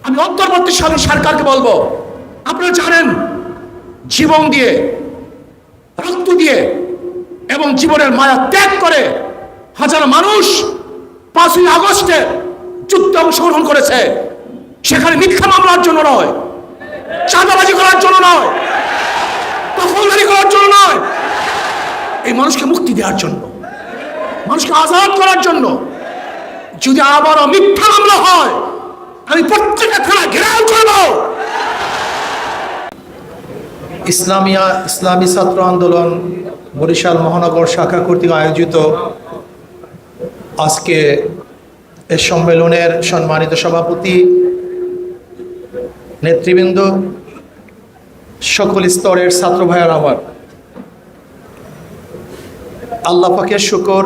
আমি অন্তর্বর্তীকালীন সরকারকে বলবো, আপনারা জানেন জীবন দিয়ে, রক্ত দিয়ে এবং জীবনের মায়া ত্যাগ করে হাজার মানুষ 5ই আগস্টে যুদ্ধে অংশগ্রহণ করেছে। সেখানে মিথ্যা মামলার জন্য নয়, চাঁদাবাজি করার জন্য নয়, দখলদারি করার জন্য নয়, এই মানুষকে মুক্তি দেওয়ার জন্য, মানুষকে আজাদ করার জন্য। যদি আবারও মিথ্যা মামলা হয়, আমি প্রত্যেকটা থানা ঘেরাও করব। ইসলামী ছাত্র আন্দোলন বরিশাল মহানগর শাখা কর্তৃক আয়োজিত আজকে এই সম্মেলনের সম্মানিত সভাপতি, নেতৃবৃন্দ, সকল স্তরের ছাত্র ভাইয়ের আমার, আল্লাহ পাকের শুকর,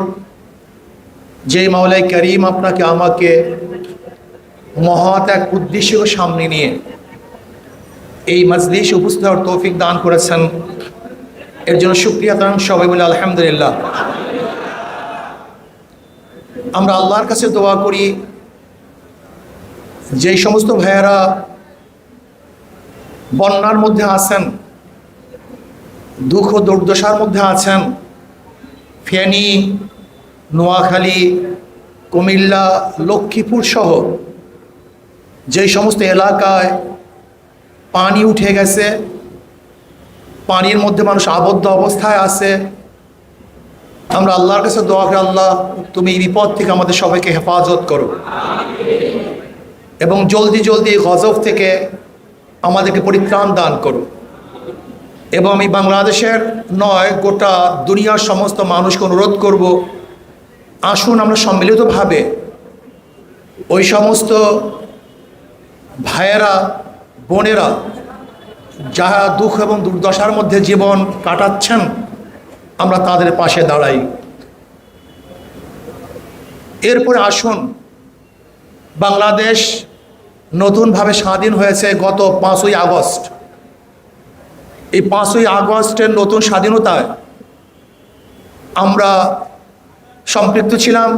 যেই মাওলাই করিম আপনাকে আমাকে মহৎ এক উদ্দেশ্য সামনে নিয়ে এই মজলিস উপস্থিত হওয়ার তৌফিক দান করেছেন, এর জন্য শুকরিয়া জানান সবাই বলে আলহামদুলিল্লাহ। আমরা আল্লাহর কাছে দোয়া করি, যেই সমস্ত ভাইয়েরা বন্যার মধ্যে আছেন, দুঃখ দুর্দশার মধ্যে আছেন, ফেনী, নোয়াখালী, কুমিল্লা, লক্ষ্মীপুর সহ যেই সমস্ত এলাকায় পানি উঠে গেছে, পানির মধ্যে মানুষ আবদ্ধ অবস্থায় আছে, আমরা আল্লাহর কাছে দোয়া করি, আল্লাহ তুমি এই বিপদ থেকে আমাদের সবাইকে হেফাজত করো এবং জলদি জলদি গজব থেকে আমাদেরকে পরিত্রাণ দান করো। এবং আমি বাংলাদেশের নয়, গোটা দুনিয়ার সমস্ত মানুষকে অনুরোধ করব, আসুন আমরা সম্মিলিতভাবে ওই সমস্ত ভাইয়েরা, বোনেরা যারা দুঃখ এবং দুর্দশার মধ্যে জীবন কাটাচ্ছেন, আমরা তাদের পাশে দাঁড়াই। এরপরে আসুন, বাংলাদেশ নতুনভাবে স্বাধীন হয়েছে গত 5ই আগস্ট। এই 5ই আগস্টের নতুন স্বাধীনতায় আমরা সম্পৃক্ত ছিলাম।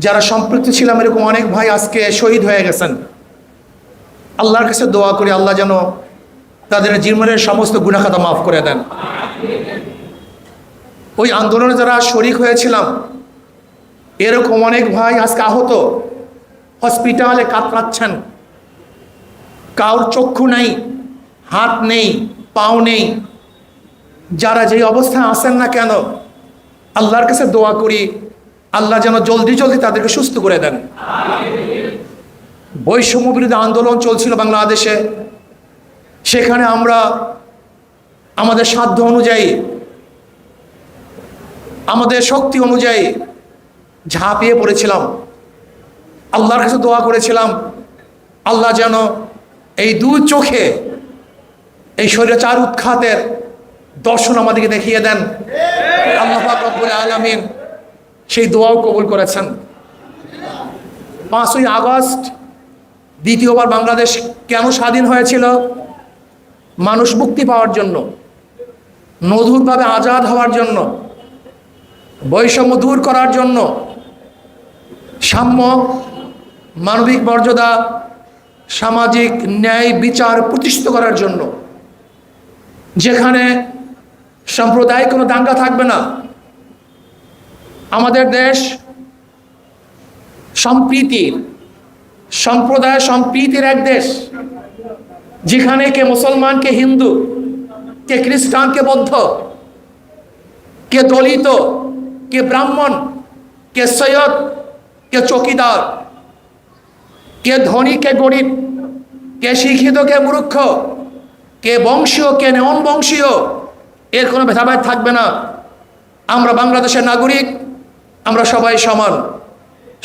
যারা সম্পৃক্ত ছিলাম, এরকম অনেক ভাই আজকে শহীদ হয়ে গেছেন। আল্লাহর কাছে দোয়া করি, আল্লাহ যেন তাদের জীবনের সমস্ত গুনাহ খাতা মাফ করে দেন। ওই আন্দোলনে যারা শরিক হয়েছিলাম, এরকম অনেক ভাই আজকে আহত, হসপিটালে কাতরাচ্ছেন, কারোর চক্ষু নেই, হাত নেই, পাও নেই। যারা যেই অবস্থায় আসেন না কেন, আল্লাহর কাছে দোয়া করি, আল্লাহ যেন জলদি জলদি তাদেরকে সুস্থ করে দেন। বৈষম্য বিরোধী আন্দোলন চলছিল বাংলাদেশে, সেখানে আমরা আমাদের সাধ্য অনুযায়ী, আমাদের শক্তি অনুযায়ী ঝাঁপিয়ে পড়েছিলাম। আল্লাহর কাছে দোয়া করেছিলাম, আল্লাহ যেন এই দুই চোখে এই স্বৈরাচার উৎখাতের দর্শন আমাদেরকে দেখিয়ে দেন। আল্লাহ পাক রব্বুল আলামিন সেই দোয়াও কবুল করেছেন। 5ই আগস্ট দ্বিতীয়বার বাংলাদেশ কেন স্বাধীন হয়েছিল? মানুষ মুক্তি পাওয়ার জন্য, নতুনভাবে আজাদ হওয়ার জন্য, বৈষম্য দূর করার জন্য, সাম্য, মানবিক মর্যাদা, সামাজিক ন্যায় বিচার প্রতিষ্ঠিত করার জন্য, যেখানে সাম্প্রদায়িক কোনো দাঙ্গা থাকবে না। আমাদের দেশ সম্প্রীতির, সম্প্রদায় সম্প্রীতির এক দেশ, যেখানে কে মুসলমান, কে হিন্দু, কে খ্রিস্টান, কে বৌদ্ধ, কে দলিত, কে ব্রাহ্মণ, কে সৈয়দ, কে চৌকিদার, কে ধনী, কে গরিব, কে শিক্ষিত, কে মূর্খ, কে বংশীয়, কে নন বংশীয়, এর কোনো ভেদাভেদ থাকবে না। আমরা বাংলাদেশের নাগরিক, আমরা সবাই সমান,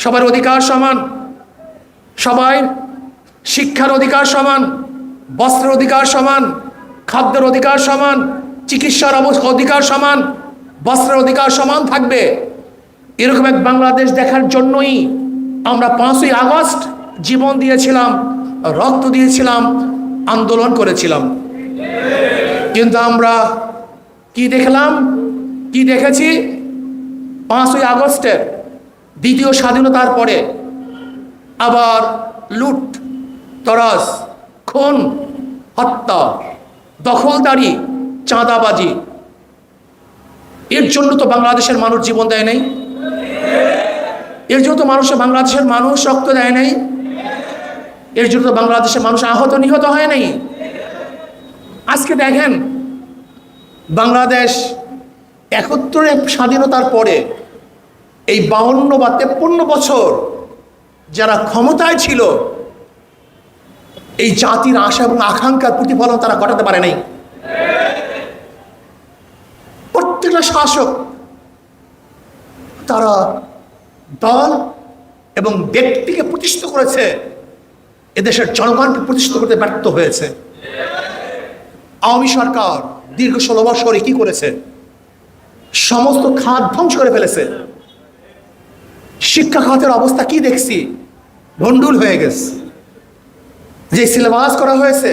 সবার অধিকার সমান, সবাই শিক্ষার অধিকার সমান, বস্ত্রের অধিকার সমান, খাদ্যের অধিকার সমান, চিকিৎসার অধিকার সমান, বস্ত্রের অধিকার সমান থাকবে। এরকম এক বাংলাদেশ দেখার জন্যই আমরা 5ই আগস্ট জীবন দিয়েছিলাম, রক্ত দিয়েছিলাম, আন্দোলন করেছিলাম। কিন্তু আমরা কি দেখলাম, কি দেখেছি? 5ই আগস্টের দ্বিতীয় স্বাধীনতার পরে আবার লুট, তরাস, খুন, হত্যা, দখলদারি, চাঁদাবাজি, এর জন্য তো বাংলাদেশের মানুষ জীবন দেয় নাই। এর জন্য তো বাংলাদেশের মানুষ রক্ত দেয় নাই। এর জন্য তো বাংলাদেশের মানুষ আহত নিহত হয় নাই। আজকে দেখেন, বাংলাদেশ ৭১ স্বাধীনতার পরে এই ৫২ বা ৫৩ বছর যারা ক্ষমতায় ছিল, এই জাতির আশা এবং আকাঙ্ক্ষার প্রতিফলন তারা ঘটাতে পারে নাই। প্রত্যেকটা শাসক তারা দল এবং ব্যক্তিকে প্রতিষ্ঠিত করেছে, এদেশের জনগণকে প্রতিষ্ঠিত করতে ব্যর্থ হয়েছে। আওয়ামী সরকার দীর্ঘ ১৬ বছরে কি করেছে? সমস্ত খাত ধ্বংস করে ফেলেছে। শিক্ষা খাতের অবস্থা কি দেখছি? ভণ্ডুল হয়ে গেছে। যে সিলেবাস করা হয়েছে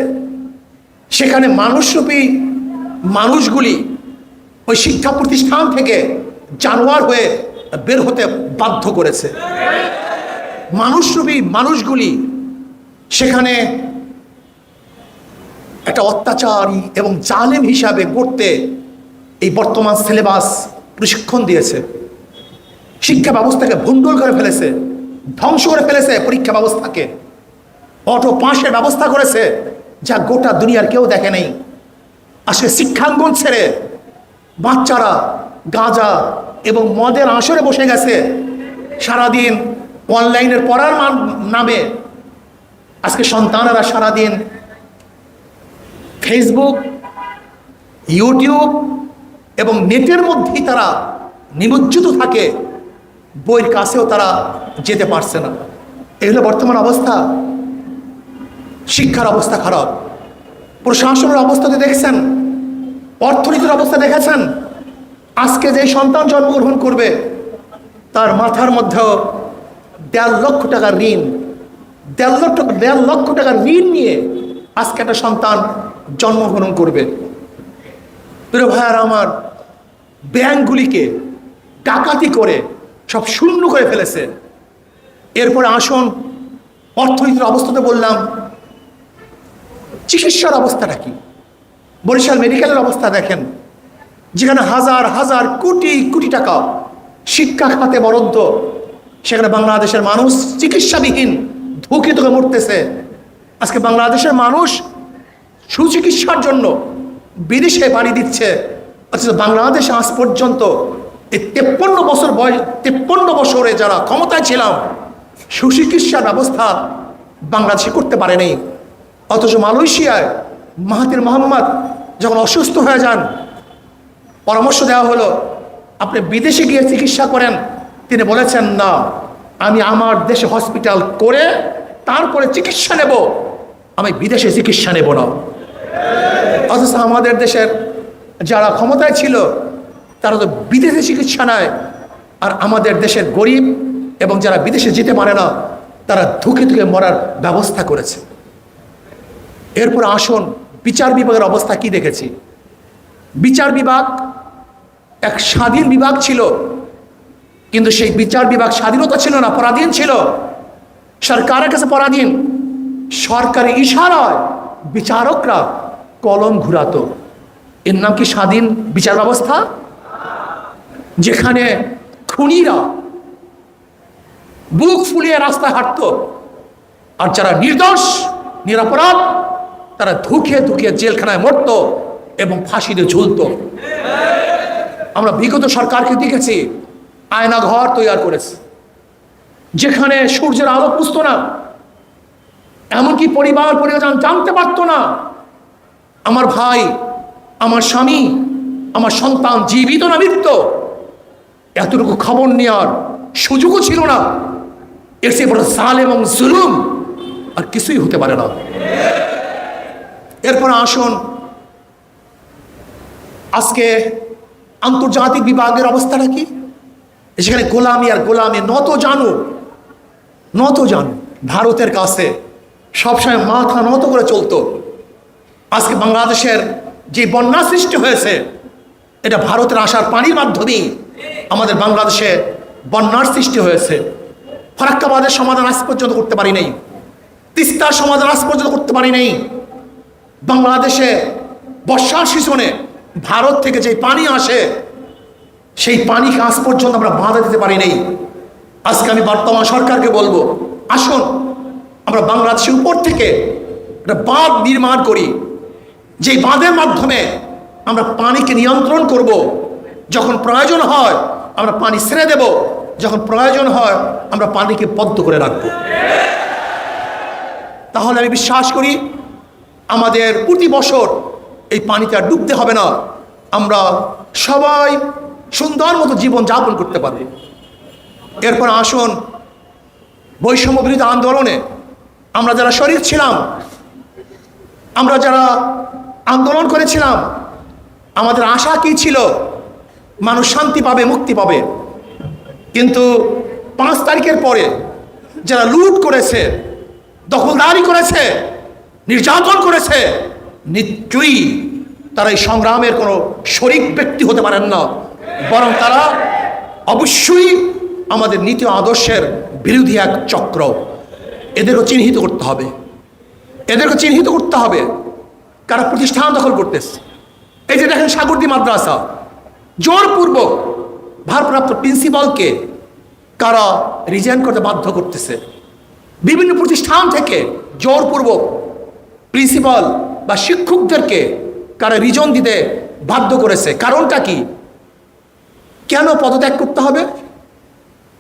সেখানে মানুষরূপী মানুষগুলি ওই শিক্ষা প্রতিষ্ঠান থেকে জানোয়ার হয়ে বের হতে বাধ্য করেছে। মানুষরূপী মানুষগুলি সেখানে একটা অত্যাচারী এবং জালেম হিসাবে গড়তে এই বর্তমান সিলেবাস প্রশিক্ষণ দিয়েছে। শিক্ষা ব্যবস্থাকে ভণ্ডুল করে ফেলেছে, ধ্বংস করে ফেলেছে। পরীক্ষা ব্যবস্থাকে অটো পাসের ব্যবস্থা করেছে, যা গোটা দুনিয়ার কেউ দেখে নেই। আসলে শিক্ষাঙ্গন ছেড়ে বাচ্চারা গাঁজা এবং মদের আসরে বসে গেছে। সারাদিন অনলাইনের পড়ার নামে আজকে সন্তানেরা সারাদিন ফেসবুক, ইউটিউব এবং নেটের মধ্যেই তারা নিমজ্জিত থাকে। বইয়ের কাছেও তারা যেতে পারছে না। এই হলো বর্তমান অবস্থা। শিক্ষার অবস্থা খারাপ, প্রশাসনের অবস্থা তো দেখছেন, অর্থনীতির অবস্থা দেখেছেন। আজকে যে সন্তান জন্মগ্রহণ করবে তার মাথার মধ্যেও ১.৫ লক্ষ টাকার ঋণ, ১.৫ লক্ষ টাকার ঋণ নিয়ে আজকে একটা সন্তান জন্মগ্রহণ করবে। প্রিয় ভাইয়ারা আমার, ব্যাংকগুলিকে ডাকাতি করে সব শূন্য করে ফেলেছে। এরপরে আসুন অর্থনীতির অবস্থাতে বললাম, চিকিৎসার অবস্থাটা কি? বরিশাল মেডিকেলের অবস্থা দেখেন, যেখানে হাজার হাজার কোটি কোটি টাকা শিক্ষা খাতে বরাদ্দ, সেখানে বাংলাদেশের মানুষ চিকিৎসাবিহীন ধুকে ধুকে মরতেছে। আজকে বাংলাদেশের মানুষ সুচিকিৎসার জন্য বিদেশে পাড়ি দিচ্ছে, অথচ বাংলাদেশে আজ পর্যন্ত এই 53 বছরে যারা ক্ষমতায় ছিলাম সুচিকিৎসার ব্যবস্থা বাংলাদেশে করতে পারেনি। অথচ মালয়েশিয়ায় মাহাতির মোহাম্মদ যখন অসুস্থ হয়ে যান, পরামর্শ দেওয়া হলো আপনি বিদেশে গিয়ে চিকিৎসা করেন। তিনি বলেছেন, না, আমি আমার দেশে হসপিটাল করে তারপরে চিকিৎসা নেব, আমি বিদেশে চিকিৎসা নেব না। অথচ আমাদের দেশের যারা ক্ষমতায় ছিল তারা তো বিদেশে চিকিৎসা নেয়, আর আমাদের দেশের গরিব এবং যারা বিদেশে যেতে পারে না তারা ধুকে ধুকে মরার ব্যবস্থা করেছে। এরপর আসুন বিচার বিভাগের অবস্থা কি দেখেছি। বিচার বিভাগ এক স্বাধীন বিভাগ ছিল, কিন্তু সেই বিচার বিভাগ স্বাধীনতা ছিল না, পরাধীন ছিল, সরকারের কাছে পরাধীন। সরকারি ইশারায় বিচারকরা কলম ঘুরাতো। এর নাম কি স্বাধীন বিচার ব্যবস্থা? যেখানে খুনিরা বুক ফুলিয়ে রাস্তায় হাঁটত, আর যারা নির্দোষ নিরপরাধ তারা ধুকে ধুকে জেলখানায় মরত এবং ফাঁসিতে ঝুলত। আমরা বিগত সরকারকে দেখেছি আয়না ঘর তৈরি করেছে, যেখানে সূর্যের আলো পুষত না, এমনকি পরিবার পরিজন জানতে পারতো না আমার ভাই, আমার স্বামী, আমার সন্তান জীবিত না মৃত। এতটুকু খবর নেওয়ার সুযোগও ছিল না। এর চেয়ে বড় জালেম এবং জুলুম আর কিছুই হতে পারে না। এরপর আসুন আজকে আন্তর্জাতিক বিভাগের অবস্থাটা কি। সেখানে গোলামি আর গোলামি, নত জানু ভারতের কাছে সবসময় মাথা নত করে চলতো। আজকে বাংলাদেশের যে বন্যা সৃষ্টি হয়েছে, এটা ভারতের আসার পানির মাধ্যমেই আমাদের বাংলাদেশে বন্যার সৃষ্টি হয়েছে। ফারাক্কাবাদের সমাধান আজ পর্যন্ত করতে পারি নাই। তিস্তার সমাধান আজ পর্যন্ত করতে পারি নাই। বাংলাদেশে বর্ষার সিজনে ভারত থেকে যে পানি আসে সেই পানিকে আজ পর্যন্ত আমরা বাধা দিতে পারি নাই। আজকে আমি বর্তমান সরকারকে বলবো, আসুন আমরা বাংলাদেশের উপর থেকে একটা বাঁধ নির্মাণ করি, যেই বাঁধের মাধ্যমে আমরা পানিকে নিয়ন্ত্রণ করব। যখন প্রয়োজন হয় আমরা পানি ছেড়ে দেব, যখন প্রয়োজন হয় আমরা পানিকে বদ্ধ করে রাখব। তাহলে আমি বিশ্বাস করি আমাদের প্রতি বছর এই পানিতে আর ডুবতে হবে না, আমরা সবাই সুন্দর মতো জীবন যাপন করতে পারব। এরপর আসুন বৈষম্য বিরোধী আন্দোলনে আমরা যারা শরীক ছিলাম, আমরা যারা আন্দোলন করেছিলাম, আমাদের আশা কি ছিল? মানুষ শান্তি পাবে, মুক্তি পাবে। কিন্তু 5 তারিখের পরে যারা লুট করেছে, দখলদারি করেছে, নির্যাতন করেছে, নিশ্চয়ই তারা এই সংগ্রামের কোনো শরিক ব্যক্তি হতে পারেন না, বরং তারা অবশ্যই আমাদের নীতি আদর্শের বিরোধী এক চক্র। এদেরকে চিহ্নিত করতে হবে, এদেরকে চিহ্নিত করতে হবে কারা প্রতিষ্ঠান দখল করতেছে। এই যে দেখেন সাগরদী মাদ্রাসা, জোরপূর্বক ভারপ্রাপ্ত প্রিন্সিপালকে কারা রিজাইন করতে বাধ্য করতেছে। বিভিন্ন প্রতিষ্ঠান থেকে জোরপূর্বক প্রিন্সিপাল বা শিক্ষকদেরকে কারা রিজন দিতে বাধ্য করেছে। কারণটা কি? কেন পদত্যাগ করতে হবে?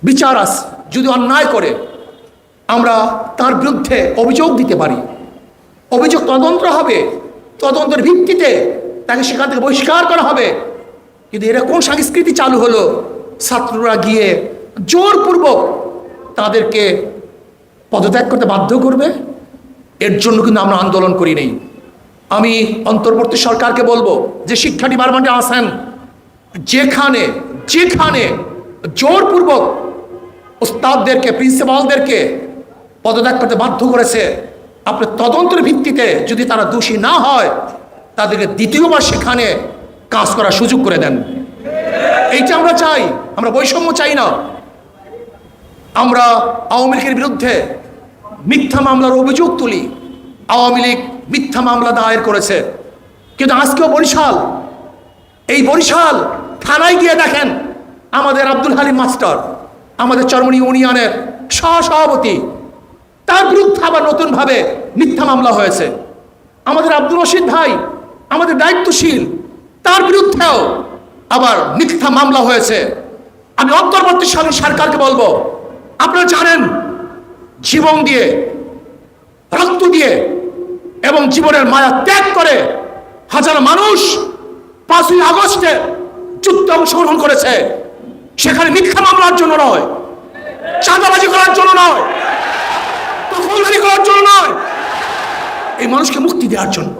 বিচার আছে, যদি অন্যায় করে আমরা তার বিরুদ্ধে অভিযোগ দিতে পারি, অভিযোগ তদন্ত হবে, তদন্তের ভিত্তিতে তাকে সেখান থেকে বহিষ্কার করা হবে। কিন্তু এরা কোন সংস্কৃতি চালু হলো? ছাত্ররা গিয়ে জোরপূর্বক তাদেরকে পদত্যাগ করতে বাধ্য করবে। এর জন্য কিন্তু আমরা আন্দোলন করি নাই। আমি অন্তর্বর্তী সরকারকে বলবো যে শিক্ষা ডিপার্টমেন্টে আসেন, যেখানে যেখানে জোরপূর্বক ওস্তাদদেরকে, প্রিন্সিপালদেরকে পদত্যাগ করতে বাধ্য করেছে, আপনার তদন্তের ভিত্তিতে যদি তারা দোষী না হয় তাদেরকে দ্বিতীয়বার সেখানে কাজ করার সুযোগ করে দেন। এইটা আমরা চাই, আমরা বৈষম্য চাই না। আমরা আওয়ামী লীগের বিরুদ্ধে মিথ্যা মামলার অভিযোগ তুলি, আওয়ামী লীগ মিথ্যা মামলা দায়ের করেছে, কিন্তু আজকেও বরিশাল, এই বরিশাল থানায় গিয়ে দেখেন আমাদের আব্দুল হালিম মাস্টার, আমাদের চরমনি ইউনিয়নের সহসভাপতি, তার বিরুদ্ধে আবার নতুনভাবে মিথ্যা মামলা হয়েছে। আমাদের আব্দুল রশিদ ভাই, আমাদের দায়িত্বশীল, তার বিরুদ্ধেও আবার মিথ্যা মামলা হয়েছে। আমি অন্তর্বর্তী সরকারকে বলবো, আপনারা জানেন জীবন দিয়ে, রক্ত দিয়ে এবং জীবনের মায়া ত্যাগ করে হাজার মানুষ 5ই আগস্টে যুদ্ধে অংশগ্রহণ করেছে। সেখানে মিথ্যা মামলার জন্য নয়, চাঁদাবাজি করার জন্য নয়, দখলদারি করার জন্য নয়, এই মানুষকে মুক্তি দেওয়ার জন্য,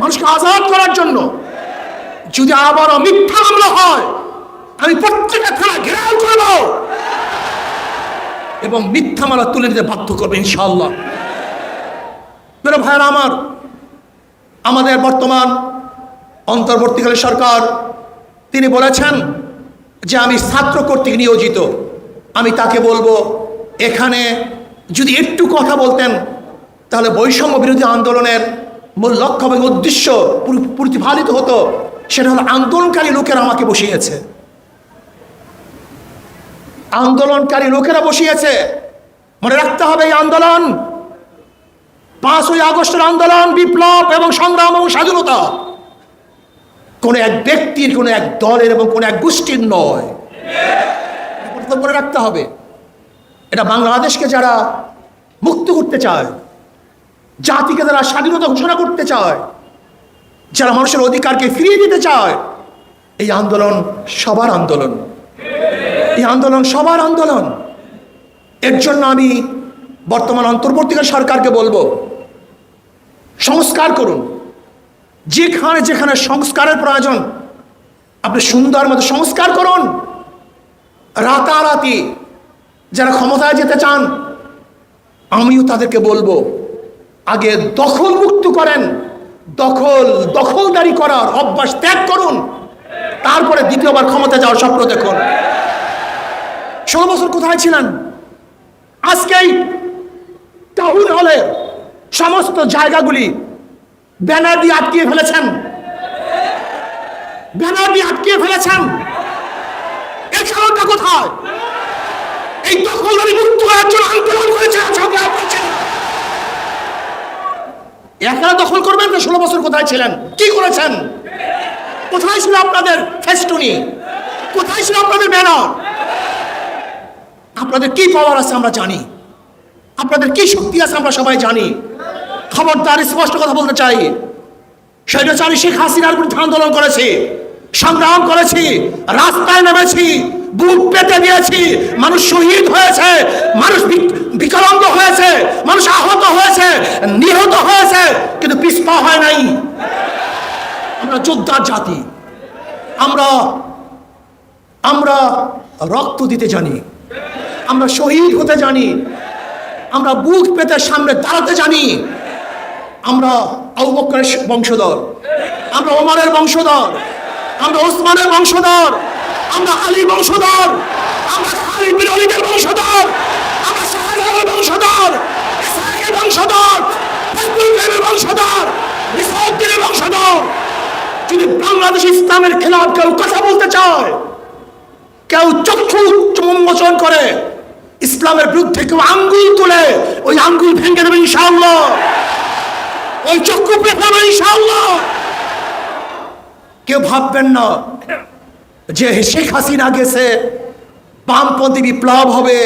মানুষকে আজাদ করার জন্য। যদি আবারও মিথ্যা মামলা হয়, আমি প্রত্যেকটা থানা ঘেরাও করব এবং মিথ্যা মামলা তুলে নিতে বাধ্য করবে ইনশাআল্লাহ। মেরে ভাইয়েরা আমার, আমাদের বর্তমান অন্তর্বর্তীকালীন সরকার তিনি বলেছেন যে আমি ছাত্র কর্তৃক নিয়োজিত। আমি তাকে বলবো, এখানে যদি একটু কথা বলতেন তাহলে বৈষম্য বিরোধী আন্দোলনের মূল লক্ষ্য এবং উদ্দেশ্য প্রতিফলিত হতো। সেটা হলো আন্দোলনকারী লোকেরা আমাকে বসিয়েছে, আন্দোলনকারী লোকেরা বসিয়েছে। মনে রাখতে হবে এই আন্দোলন 5ই আগস্টের আন্দোলন, বিপ্লব এবং সংগ্রাম এবং স্বাধীনতা কোনো এক ব্যক্তির, কোনো এক দলের এবং কোনো এক গোষ্ঠীর নয়। মনে রাখতে হবে, এটা বাংলাদেশকে যারা মুক্ত করতে চায়, জাতিকে যারা স্বাধীনতা ঘোষণা করতে চায়, যারা মানুষের অধিকারকে ফিরিয়ে দিতে চায়, এই আন্দোলন সবার আন্দোলন, এই আন্দোলন সবার আন্দোলন। এর জন্য আমি বর্তমান অন্তর্বর্তীকালীন সরকারকে বলবো, সংস্কার করুন। যেখানে যেখানে সংস্কারের প্রয়োজন আপনি সুন্দর মতো সংস্কার করুন। রাতারাতি যারা ক্ষমতায় যেতে চান, আমিও তাদেরকে বলবো, আগে দখল মুক্ত করেন, দখলদারি করার অভ্যাস ত্যাগ করুন, তারপরে দ্বিতীয়বার ক্ষমতা যাওয়ার স্বপ্ন দেখুন। 16 বছর কোথায় ছিলেন? আজকেই টাউন হলের সমস্ত জায়গাগুলি ব্যানার দিয়ে আটকিয়ে ফেলেছেন, ব্যানার দিয়ে আটকিয়ে ফেলেছেন। এর কারণটা কোথায়? এই দখলদারি মুক্ত করার জন্য আন্দোলন করেছে। একা দখল করবেন না? 16 বছর কোথায় ছিলেন? কি করেছেন? কোথায় ছিল আপনাদের ফেস্টুনি? কোথায় ছিল আপনাদের ব্যানার? আপনাদের কি পাওয়ার আছে আমরা জানি, আপনাদের কি শক্তি আছে আমরা সবাই জানি। খবরদার, স্পষ্ট কথা বলতে চাই, স্বৈরাচারী শেখ হাসিনার বিরুদ্ধে আন্দোলন করেছি, সংগ্রাম করেছি, রাস্তায় নেমেছি, বুক পেতে দিয়েছি, মানুষ শহীদ হয়েছে, মানুষ বিকলাঙ্গ হয়েছে, মানুষ আহত হয়েছে, নিহত হয়েছে, কিন্তু পিছপা হয় নাই। আমরা যোদ্ধার জাতি, আমরা আমরা রক্ত দিতে জানি, আমরা শহীদ হতে জানি, আমরা বুক পেতে সামনে দাঁড়াতে জানি। আমরা আবু বকরের বংশধর, আমরা ওমরের বংশধর, আমরা ওসমানের বংশধর, আমরা আলীর বংশধর, আমরা খালিদ বিন ওয়ালিদের বংশধর, আমরা শাহজালালের বংশধর, ইসহাকের বংশধর, ফজলুল বংশধর, রিসাউদ্দিনের বংশধর। যদি বাংলাদেশ ইসলামের খেলাফ কেউ কথা বলতে চায়, কেউ চক্ষু উন্মোচন করে ইসলামের বিরুদ্ধে, কেউ আঙ্গুল তুলে, ওই আঙ্গুল ভেঙে দেবে ইনশাআল্লাহ, ওই চক্ষু পেছাবে ইনশাআল্লাহ। কেউ ভাববেন না যে শেখ হাসিনা গেছে, বামপন্থী বিপ্লব হবে,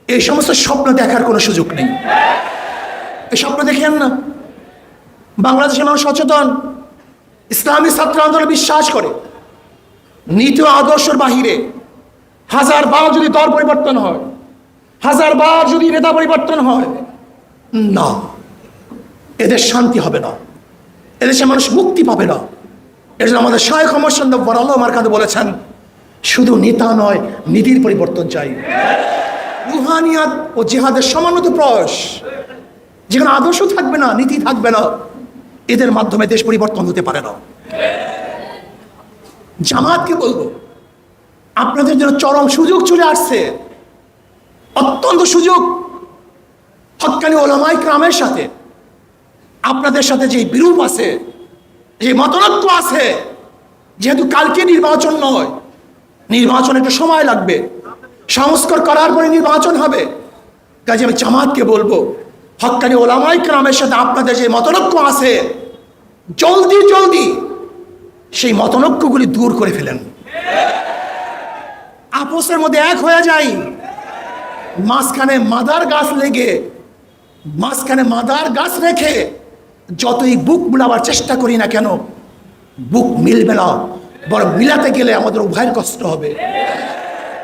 এই সমস্ত স্বপ্ন দেখার কোনো সুযোগ নেই। এই স্বপ্ন দেখেন না। বাংলাদেশের মানুষ সচেতন, ইসলামী ছাত্র আন্দোলনে বিশ্বাস করে। নীতি ও আদর্শের বাহিরে 1000 বার যদি দল পরিবর্তন হয়, 1000 বার যদি নেতা পরিবর্তন হয়, না, এদের শান্তি হবে না, এদেশে মানুষ মুক্তি পাবে না। এর জন্য আমাদের শায়খ মোহাম্মদ বরাল আমার কাছে বলেছেন, শুধু নেতা নয়, নীতির পরিবর্তন চাই। রুহানিয়াত ও জিহাদের সমানত প্রয়াস, যেখানে আদর্শ থাকবে না, নীতি থাকবে না, এদের মাধ্যমে দেশ পরিবর্তন হতে পারে না। জামাতকে বলবো, আপনাদের জন্য চরম সুযোগ চলে আসছে, অত্যন্ত সুযোগ। হক্কানি ওলামায়ে কেরামের সাথে আপনাদের সাথে যে বিরূপ আছে, যে মতনৈক্য আছে, যেহেতু কালকে নির্বাচন নয়, নির্বাচন একটু সময় লাগবে, সংস্কার করার পরে নির্বাচন হবে। কাজে আমি জামাতকে বলবো, হক্কানি ওলামায়ে কেরামের সাথে আপনাদের যে মতনৈক্য আছে, জলদি জলদি সেই মতনৈক্যগুলি দূর করে ফেলেন, আপসের মধ্যে এক হয়ে যাই। মাঝখানে মাদার গাছ লেগে, মাঝখানে মাদার গাছ রেখে যতই বুক মিলাবার চেষ্টা করি না কেন, বুক মিলবে না, বরং মিলাতে গেলে আমাদের উভয়ের কষ্ট হবে।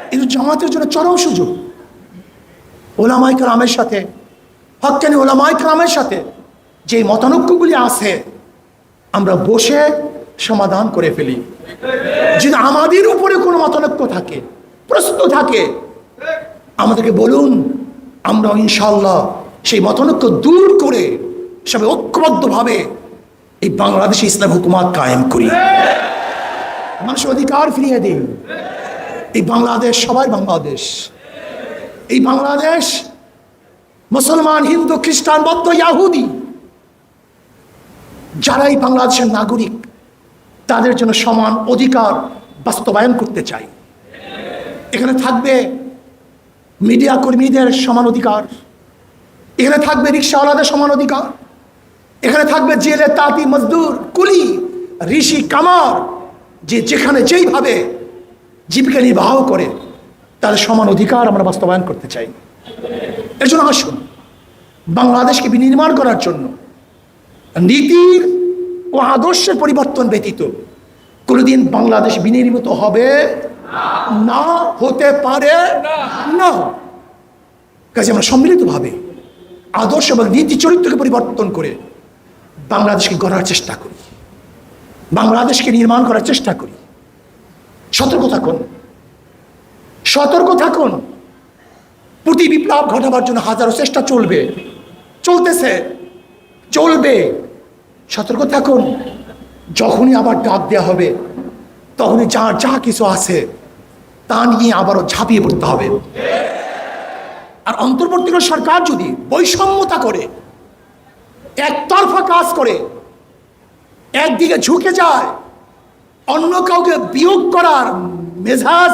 কিন্তু জামাতের জন্য চরম সুযোগ। ওলামায়ে কেরামের সাথে, হক্কানি ওলামায়ে কেরামের সাথে যে মতানৈক্যগুলি আছে, আমরা বসে সমাধান করে ফেলি। যদি আমাদের উপরে কোনো মতানৈক্য থাকে, প্রশ্ন থাকে, আমাদেরকে বলুন, আমরা ইনশাআল্লাহ সেই মতানৈক্য দূর করে সবাই ঐক্যবদ্ধভাবে এই বাংলাদেশে ইসলাম হুকুমত কায়েম করি, মানুষের অধিকার ফিরিয়ে দিই। এই বাংলাদেশ সবাই বাংলাদেশ। এই বাংলাদেশ মুসলমান, হিন্দু, খ্রিস্টান, বৌদ্ধ, ইহুদি, যারা এই বাংলাদেশের নাগরিক, তাদের জন্য সমান অধিকার বাস্তবায়ন করতে চাই। এখানে থাকবে মিডিয়া কর্মীদের সমান অধিকার, এখানে থাকবে রিক্সাওয়ালাদের সমান অধিকার, এখানে থাকবে জেলে তাঁতি, মজদুর, কুলি, ঋষি, কামার, যে যেখানে যেইভাবে জীবিকা নির্বাহ করে, তাদের সমান অধিকার আমরা বাস্তবায়ন করতে চাই। এর জন্য আসুন, বাংলাদেশকে বিনির্মাণ করার জন্য নীতির ও আদর্শের পরিবর্তন ব্যতীত কোনোদিন বাংলাদেশ বিনির্মিত হবে না, হতে পারে না। কাজে আমরা সম্মিলিতভাবে আদর্শ এবং নীতি চরিত্রকে পরিবর্তন করে বাংলাদেশকে গড়ার চেষ্টা করি, বাংলাদেশকে নির্মাণ করার চেষ্টা করি। সতর্ক থাকুন, সতর্ক থাকুন। প্রতি বিপ্লব ঘটাবার জন্য হাজারো চেষ্টা চলবে, চলতেছে, চলবে। সতর্ক থাকুন। যখনই আবার ডাক দেওয়া হবে, তখনই যা যা কিছু আছে তা নিয়ে আবারও ঝাঁপিয়ে পড়তে হবে। আর অন্তর্বর্তীকালীন সরকার যদি বৈষম্যতা করে, একতরফা কাজ করে, একদিকে ঝুঁকে যায়, অন্য কাউকে বিয়োগ করার মেজাজ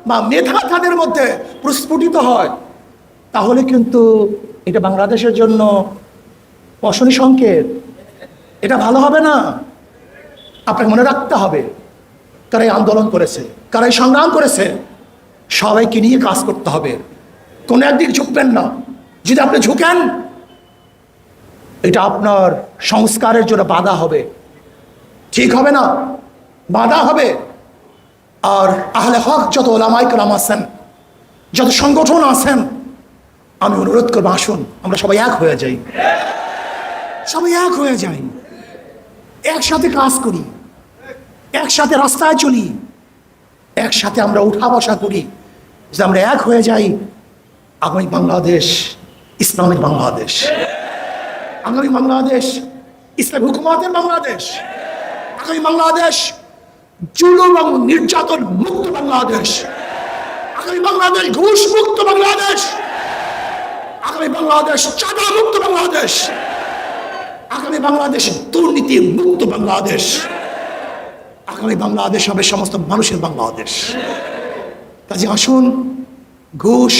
বা মেধা তাদের মধ্যে প্রস্ফুটিত হয়, তাহলে কিন্তু এটা বাংলাদেশের জন্য অশনি সংকেত। এটা ভালো হবে না। আপনাকে মনে রাখতে হবে, কারা এই আন্দোলন করেছে, কারা এই সংগ্রাম করেছে, সবাইকে নিয়ে কাজ করতে হবে। কোনো একদিক ঝুঁকবেন না। যদি আপনি ঝুঁকেন, এটা আপনার সংস্কারের জন্য বাধা হবে, ঠিক হবে না, বাধা হবে। আর আহলে হক যত ওলামায়ে কেরাম আছেন, যত সংগঠন আছেন, আমি অনুরোধ করবো, আসুন আমরা সবাই এক হয়ে যাই, সবাই এক হয়ে যাই, একসাথে কাজ করি, একসাথে রাস্তায় চলি, একসাথে আমরা উঠা বসা করি। যে আমরা এক হয়ে যাই, আগামী বাংলাদেশ ইসলামের বাংলাদেশ, আগামী বাংলাদেশ ইসলাম হুকুমতের বাংলাদেশ, আগামী বাংলাদেশ জুলুম এবং নির্যাতন মুক্ত বাংলাদেশ, আগামী বাংলাদেশ ঘুষ মুক্ত বাংলাদেশ, আগামী বাংলাদেশ চাঁদা মুক্ত বাংলাদেশ, আগামী বাংলাদেশ দুর্নীতি মুক্ত বাংলাদেশ, আগামী বাংলাদেশ হবে সমস্ত মানুষের বাংলাদেশ। কাজে আসুন ঘুষ,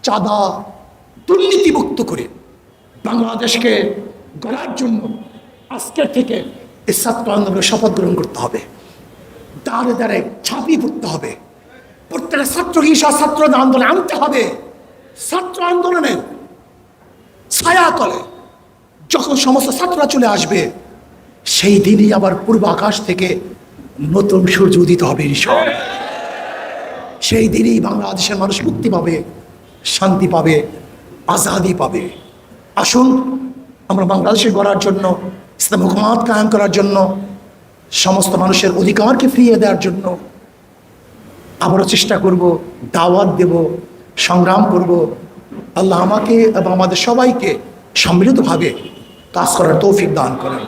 চাঁদা, দুর্নীতি মুক্ত করে বাংলাদেশকে গড়ার জন্য আজকের থেকে এই ছাত্র আন্দোলনের শপথ গ্রহণ করতে হবে। দাঁড়ে দাঁড়ে ঝাঁপিয়ে পড়তে হবে। প্রত্যেকটা ছাত্র হিসাব ছাত্র আন্দোলনে আনতে হবে। ছাত্র আন্দোলনের ছায়া তলে যখন সমস্ত ছাত্ররা চলে আসবে, সেই দিনই আবার পূর্ব আকাশ থেকে নতুন সূর্য উদিত হবে ইনশাআল্লাহ। সেই দিনই বাংলাদেশের মানুষ মুক্তি পাবে, শান্তি পাবে, আজাদি পাবে। আসুন আমরা বাংলাদেশে গড়ার জন্য, ইসলাম হুকুমত কায়েম করার জন্য, সমস্ত মানুষের অধিকারকে ফিরিয়ে দেওয়ার জন্য আবারও চেষ্টা করব, দাওয়াত দেব, সংগ্রাম করব। আল্লাহ আমাকে এবং আমাদের সবাইকে সম্মিলিতভাবে কাজ করার তৌফিক দান করেন।